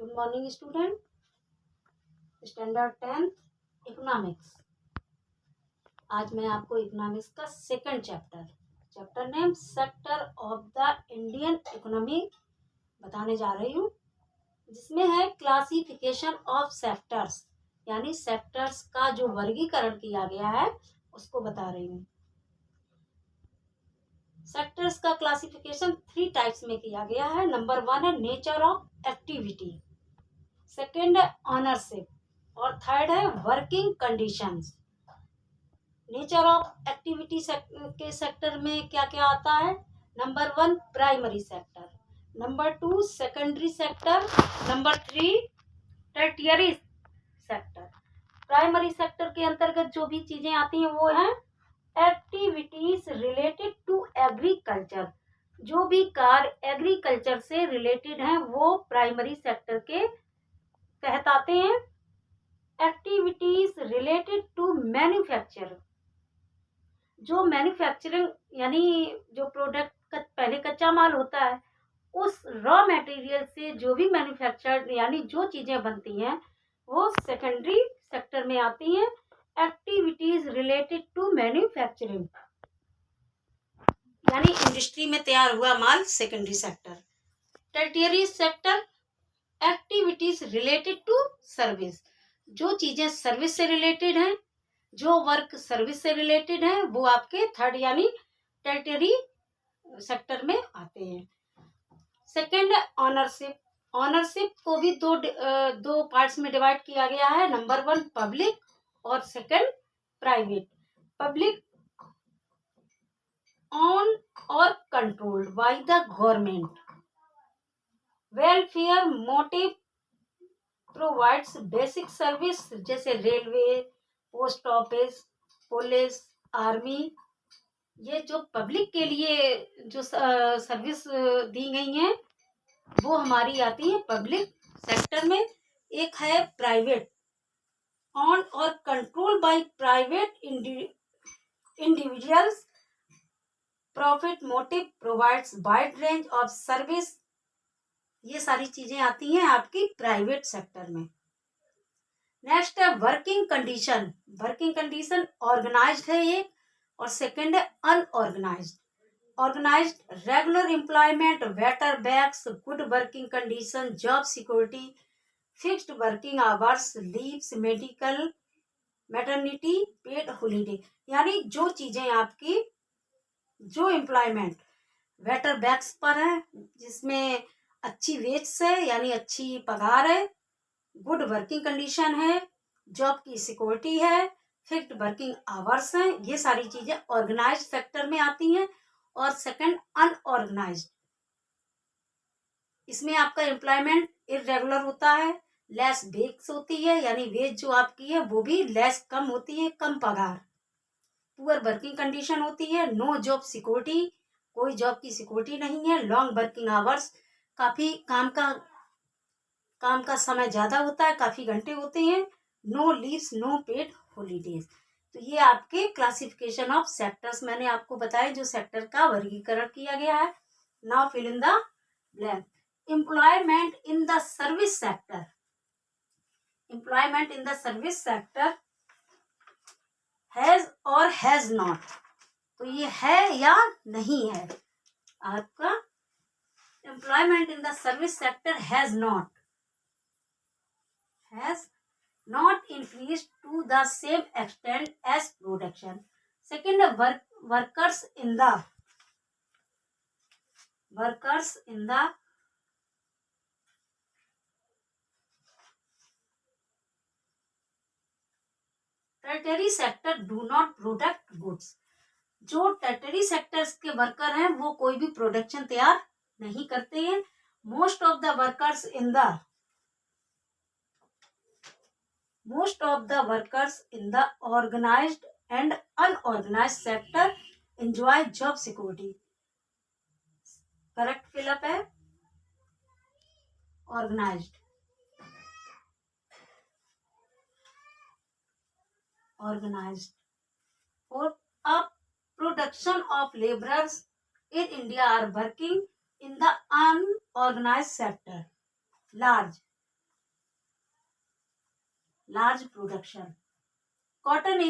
Good morning student. Standard 10th economics. आज मैं आपको इकोनॉमिक्स का second chapter name sector of the Indian economy बताने जा रही हूँ, जिसमें है क्लासिफिकेशन ऑफ सेक्टर्स, यानी सेक्टर्स का जो वर्गीकरण किया गया है उसको बता रही हूँ। सेक्टर्स का क्लासिफिकेशन 3 टाइप्स में किया गया है। नंबर 1 है नेचर ऑफ एक्टिविटी, सेकेंड है ऑनरशिप और थर्ड है working conditions. Nature of activity के सेक्टर में क्या क्या आता है? Number 1 primary sector, number 2 secondary sector, number 3 tertiary sector. Primary sector के अंतर्गत जो भी चीजें आती हैं वो है एक्टिविटीज रिलेटेड टू एग्रीकल्चर। जो भी कार्य एग्रीकल्चर से रिलेटेड हैं वो प्राइमरी सेक्टर के तहत आते हैं। एक्टिविटीज रिलेटेड टू मैन्युफैक्चर, जो मैन्युफैक्चरिंग यानी जो प्रोडक्ट का पहले कच्चा माल होता है उस रॉ मटेरियल से जो भी मैन्युफैक्चर यानी जो चीजें बनती हैं वो सेकेंडरी सेक्टर में आती हैं। एक्टिविटीज रिलेटेड टू मैन्युफैक्चरिंग यानी इंडस्ट्री में तैयार हुआ माल, secondary sector. Tertiary sector activities related to service, जो चीजें सर्विस से रिलेटेड हैं, जो वर्क सर्विस से रिलेटेड है वो आपके थर्ड यानी टर्टियरी सेक्टर में आते हैं। सेकंड है ऑनरशिप। ऑनरशिप को भी दो पार्ट्स में डिवाइड किया गया है। नंबर 1 पब्लिक और सेकंड प्राइवेट। पब्लिक ऑन और controlled by the government, welfare motive provides basic service जैसे railway, post office, police, army. ये जो पब्लिक के लिए जो सर्विस दी गई हैं वो हमारी आती है पब्लिक सेक्टर में। एक है private, own or control by private individuals, profit motive provides wide range of service. ये सारी चीजें आती हैं आपकी प्राइवेट सेक्टर में। नेक्स्ट है working condition. Working condition organised है एक, और सेकंड है unorganised. Organised regular employment, better backs, good working condition, job security, fixed working hours, leaves, medical, maternity, paid holiday. यानी जो चीजें आपकी जो एम्प्लॉयमेंट बेटर बैक्स पर है, जिसमें अच्छी वेज है यानी अच्छी पगार है, गुड वर्किंग कंडीशन है, जॉब की सिक्योरिटी है, फिक्स्ड वर्किंग आवर्स हैं, ये सारी चीजें ऑर्गेनाइज्ड सेक्टर में आती हैं। और सेकंड अनऑर्गेनाइज्ड, इसमें आपका एम्प्लॉयमेंट इरेगुलर होता है, लेस वेज होती है यानी वेज जो आपकी है वो भी लेस कम होती है, कम पगार, पुअर वर्किंग कंडीशन होती है, नो जॉब सिक्योरिटी, कोई जॉब की सिक्योरिटी नहीं है, लॉन्ग वर्किंग आवर्स, काफी काम का समय ज्यादा होता है, काफी घंटे होते हैं, no leaves, no paid holidays. तो ये आपके क्लासिफिकेशन ऑफ सेक्टर्स मैंने आपको बताया, जो सेक्टर का वर्गीकरण किया गया है। Now fill in the blank. Employment in the service sector. Employment in the service sector has or has not, तो ये है या नहीं है आपका। Employment in the service sector has not increased to the same extent as production. Second, workers in the tertiary sector do not product goods. जो Tartary sectors के worker हैं वो कोई भी प्रोडक्शन तैयार नहीं करते हैं। Most of the workers in the organized and unorganized sector enjoy job security. Correct fill up है organized. और अब production of laborers in India are working in the unorganized sector large. Large production. Cotton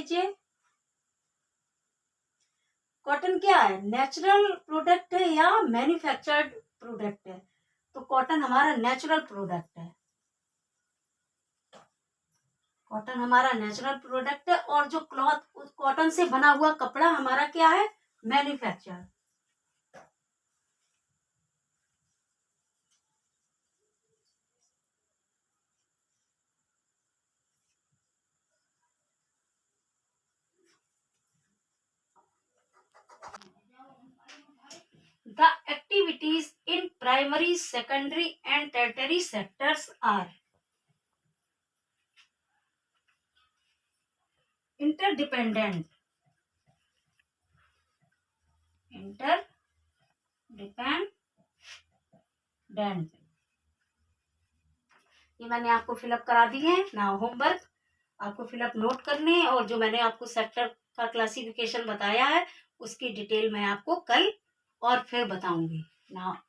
cotton क्या है, natural product है या manufactured product है? तो cotton हमारा नेचुरल प्रोडक्ट है। कॉटन हमारा नेचुरल प्रोडक्ट है और जो क्लॉथ उस कॉटन से बना हुआ कपड़ा हमारा क्या है, manufacture. The activities in primary, secondary and tertiary sectors are interdependent, ये मैंने आपको फिलअप करा दी है ना। होमवर्क आपको फिलअप नोट करने हैं और जो मैंने आपको सेक्टर का क्लासिफिकेशन बताया है उसकी डिटेल मैं आपको कल और फिर बताऊंगी ना।